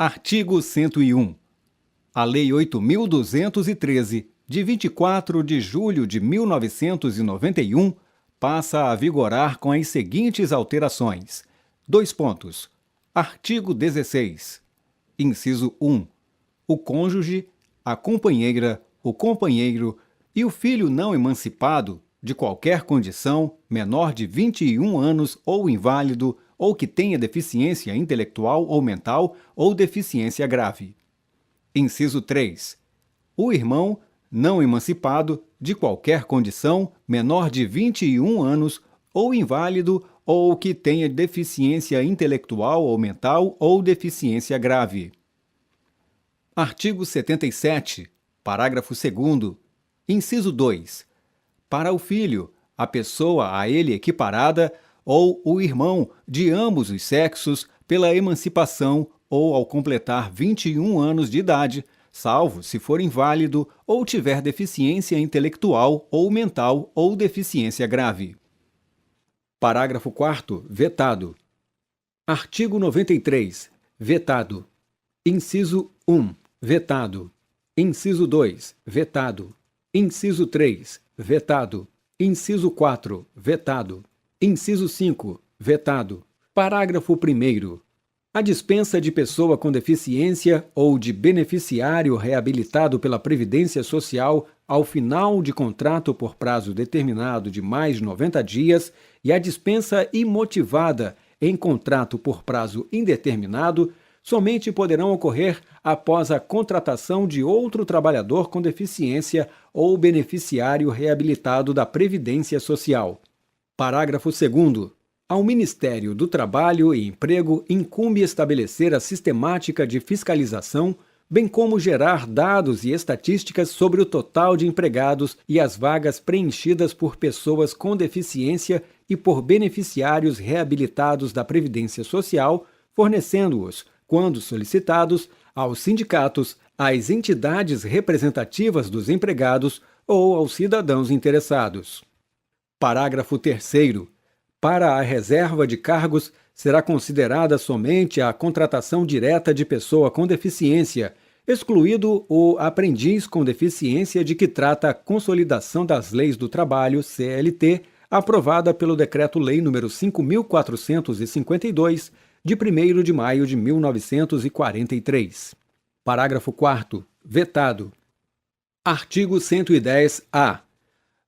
Artigo 101. A Lei 8.213, de 24 de julho de 1991, passa a vigorar com as seguintes alterações. Artigo 16. Inciso 1. O cônjuge, a companheira, o companheiro e o filho não emancipado, de qualquer condição, menor de 21 anos ou inválido, ou que tenha deficiência intelectual ou mental ou deficiência grave. Inciso 3. O irmão, não emancipado, de qualquer condição, menor de 21 anos, ou inválido, ou que tenha deficiência intelectual ou mental ou deficiência grave. Artigo 77, parágrafo 2º, inciso 2. Para o filho, a pessoa a ele equiparada, ou o irmão de ambos os sexos, pela emancipação ou ao completar 21 anos de idade, salvo se for inválido ou tiver deficiência intelectual ou mental ou deficiência grave. Parágrafo 4º, vetado. Artigo 93, vetado. Inciso 1, vetado. Inciso 2, vetado. Inciso 3, vetado. Inciso 4, vetado. Inciso 5, vetado. Parágrafo 1º. A dispensa de pessoa com deficiência ou de beneficiário reabilitado pela Previdência Social ao final de contrato por prazo determinado de mais de 90 dias e a dispensa imotivada em contrato por prazo indeterminado somente poderão ocorrer após a contratação de outro trabalhador com deficiência ou beneficiário reabilitado da Previdência Social. Parágrafo 2º. Ao Ministério do Trabalho e Emprego incumbe estabelecer a sistemática de fiscalização, bem como gerar dados e estatísticas sobre o total de empregados e as vagas preenchidas por pessoas com deficiência e por beneficiários reabilitados da Previdência Social, fornecendo-os, quando solicitados, aos sindicatos, às entidades representativas dos empregados ou aos cidadãos interessados. Parágrafo 3º. Para a reserva de cargos, será considerada somente a contratação direta de pessoa com deficiência, excluído o aprendiz com deficiência de que trata a Consolidação das Leis do Trabalho, CLT, aprovada pelo Decreto-Lei nº 5.452, de 1º de maio de 1943. Parágrafo 4º. Vetado. Artigo 110-A.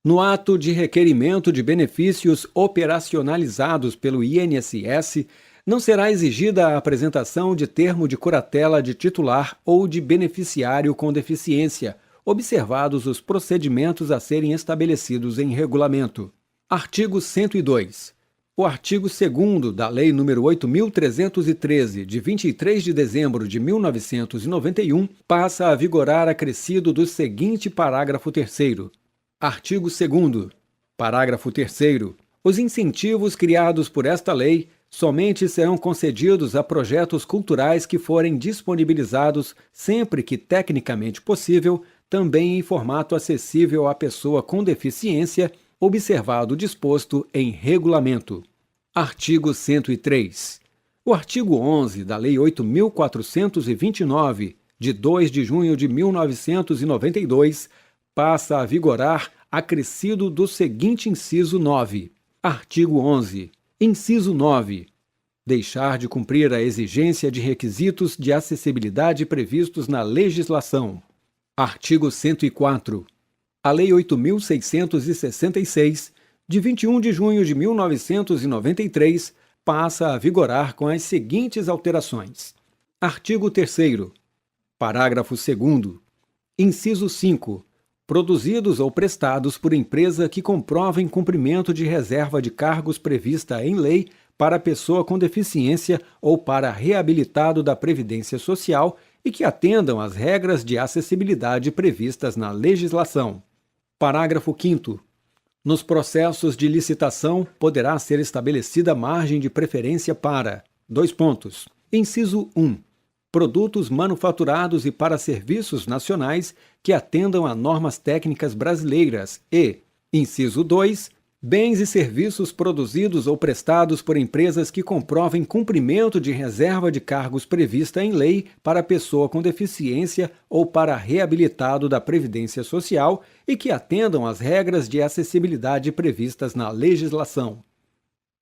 No ato de requerimento de benefícios operacionalizados pelo INSS, não será exigida a apresentação de termo de curatela de titular ou de beneficiário com deficiência, observados os procedimentos a serem estabelecidos em regulamento. Artigo 102. O artigo 2º da Lei nº 8.313, de 23 de dezembro de 1991, passa a vigorar acrescido do seguinte parágrafo 3º. Artigo 2º. Parágrafo 3º. Os incentivos criados por esta lei somente serão concedidos a projetos culturais que forem disponibilizados, sempre que tecnicamente possível, também em formato acessível à pessoa com deficiência, observado o disposto em regulamento. Artigo 103. O artigo 11 da Lei 8.429, de 2 de junho de 1992, passa a vigorar acrescido do seguinte inciso 9. Artigo 11. Inciso 9. Deixar de cumprir a exigência de requisitos de acessibilidade previstos na legislação. Artigo 104. A Lei 8.666, de 21 de junho de 1993, passa a vigorar com as seguintes alterações. Artigo 3º. Parágrafo 2º. Inciso 5. Produzidos ou prestados por empresa que comprovem cumprimento de reserva de cargos prevista em lei para pessoa com deficiência ou para reabilitado da Previdência Social e que atendam às regras de acessibilidade previstas na legislação. Parágrafo 5º. Nos processos de licitação, poderá ser estabelecida margem de preferência para: Inciso 1. Produtos manufaturados e para serviços nacionais que atendam a normas técnicas brasileiras e, inciso 2, Bens e serviços produzidos ou prestados por empresas que comprovem cumprimento de reserva de cargos prevista em lei para pessoa com deficiência ou para reabilitado da Previdência Social e que atendam às regras de acessibilidade previstas na legislação.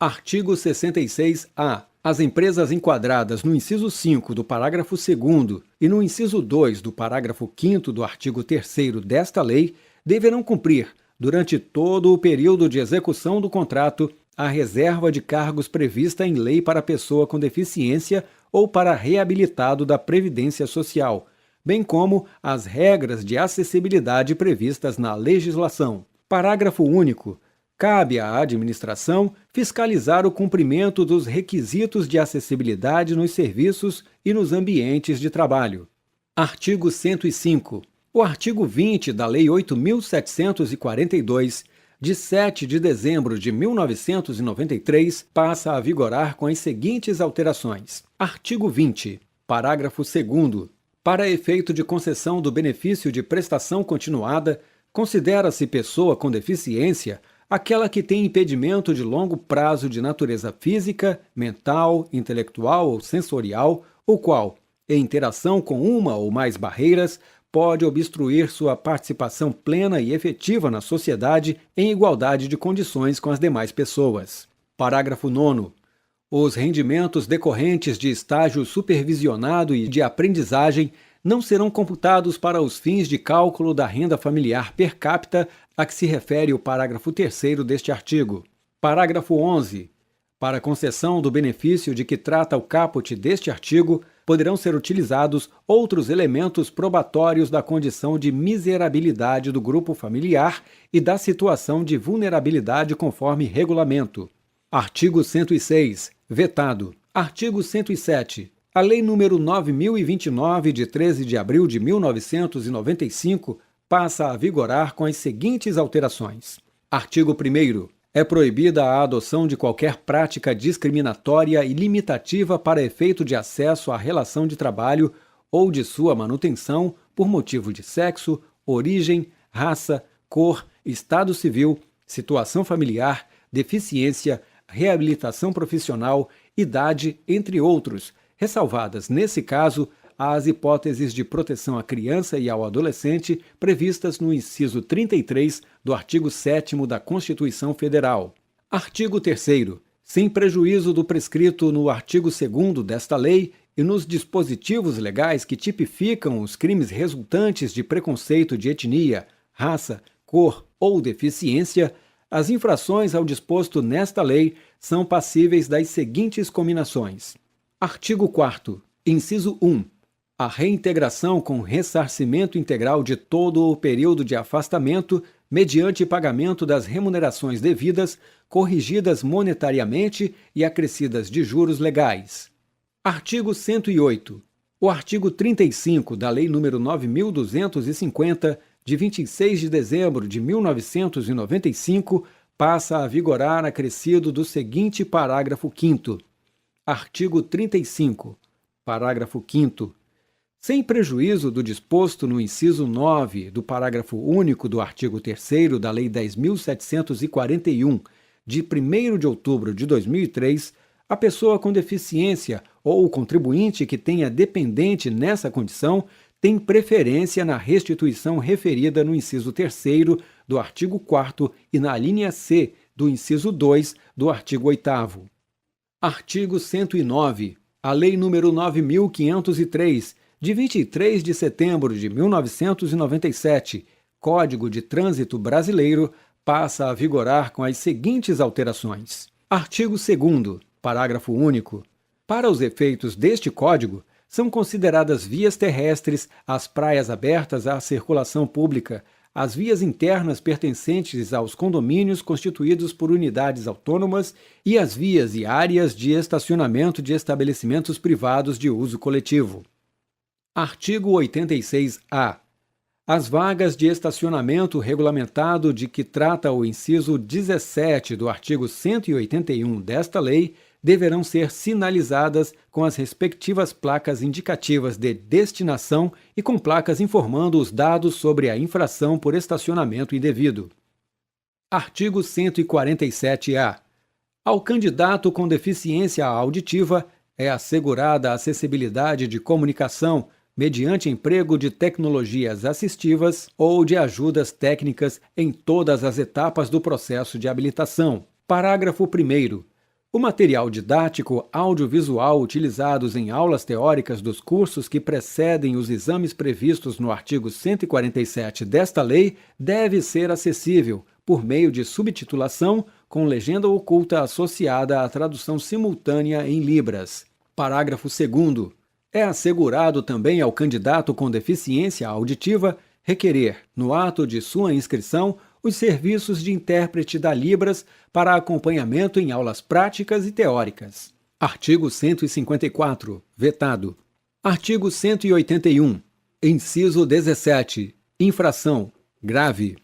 Artigo 66-A. As empresas enquadradas no inciso 5 do parágrafo 2º e no inciso 2 do parágrafo 5º do artigo 3º desta lei deverão cumprir, durante todo o período de execução do contrato, a reserva de cargos prevista em lei para pessoa com deficiência ou para reabilitado da Previdência Social, bem como as regras de acessibilidade previstas na legislação. Parágrafo único. Cabe à administração fiscalizar o cumprimento dos requisitos de acessibilidade nos serviços e nos ambientes de trabalho. Artigo 105. O artigo 20 da Lei 8.742, de 7 de dezembro de 1993, passa a vigorar com as seguintes alterações. Artigo 20. Parágrafo 2º. Para efeito de concessão do benefício de prestação continuada, considera-se pessoa com deficiência aquela que tem impedimento de longo prazo de natureza física, mental, intelectual ou sensorial, o qual, em interação com uma ou mais barreiras, pode obstruir sua participação plena e efetiva na sociedade em igualdade de condições com as demais pessoas. Parágrafo 9º. Os rendimentos decorrentes de estágio supervisionado e de aprendizagem não serão computados para os fins de cálculo da renda familiar per capita a que se refere o parágrafo 3º deste artigo. Parágrafo 11. Para concessão do benefício de que trata o caput deste artigo, poderão ser utilizados outros elementos probatórios da condição de miserabilidade do grupo familiar e da situação de vulnerabilidade conforme regulamento. Artigo 106. Vetado. Artigo 107. A Lei nº 9.029, de 13 de abril de 1995, passa a vigorar com as seguintes alterações. Artigo 1º. É proibida a adoção de qualquer prática discriminatória e limitativa para efeito de acesso à relação de trabalho ou de sua manutenção por motivo de sexo, origem, raça, cor, estado civil, situação familiar, deficiência, reabilitação profissional, idade, entre outros, ressalvadas, nesse caso, as hipóteses de proteção à criança e ao adolescente previstas no inciso 33 do artigo 7º da Constituição Federal. Artigo 3º. Sem prejuízo do prescrito no artigo 2º desta lei e nos dispositivos legais que tipificam os crimes resultantes de preconceito de etnia, raça, cor ou deficiência, as infrações ao disposto nesta lei são passíveis das seguintes cominações. Artigo 4º. Inciso 1. A reintegração com ressarcimento integral de todo o período de afastamento, mediante pagamento das remunerações devidas, corrigidas monetariamente e acrescidas de juros legais. Artigo 108. O artigo 35 da Lei nº 9.250, de 26 de dezembro de 1995, passa a vigorar acrescido do seguinte parágrafo 5º. Artigo 35. Parágrafo 5º. Sem prejuízo do disposto no inciso 9 do parágrafo único do artigo 3º da Lei 10.741, de 1º de outubro de 2003, a pessoa com deficiência ou o contribuinte que tenha dependente nessa condição tem preferência na restituição referida no inciso 3º do artigo 4º e na linha C do inciso 2 do artigo 8º. Artigo 109. A Lei nº 9.503, de 23 de setembro de 1997, Código de Trânsito Brasileiro, passa a vigorar com as seguintes alterações. Artigo 2º, parágrafo único. Para os efeitos deste Código, são consideradas vias terrestres as praias abertas à circulação pública, as vias internas pertencentes aos condomínios constituídos por unidades autônomas e as vias e áreas de estacionamento de estabelecimentos privados de uso coletivo. Artigo 86-A. As vagas de estacionamento regulamentado de que trata o inciso 17 do artigo 181 desta lei deverão ser sinalizadas com as respectivas placas indicativas de destinação e com placas informando os dados sobre a infração por estacionamento indevido. Artigo 147-A. Ao candidato com deficiência auditiva é assegurada a acessibilidade de comunicação mediante emprego de tecnologias assistivas ou de ajudas técnicas em todas as etapas do processo de habilitação. Parágrafo 1º. O material didático audiovisual utilizados em aulas teóricas dos cursos que precedem os exames previstos no artigo 147 desta lei deve ser acessível por meio de subtitulação com legenda oculta associada à tradução simultânea em Libras. Parágrafo 2º. É assegurado também ao candidato com deficiência auditiva requerer, no ato de sua inscrição, os serviços de intérprete da Libras para acompanhamento em aulas práticas e teóricas. Artigo 154. Vetado. Artigo 181. Inciso 17. Infração grave.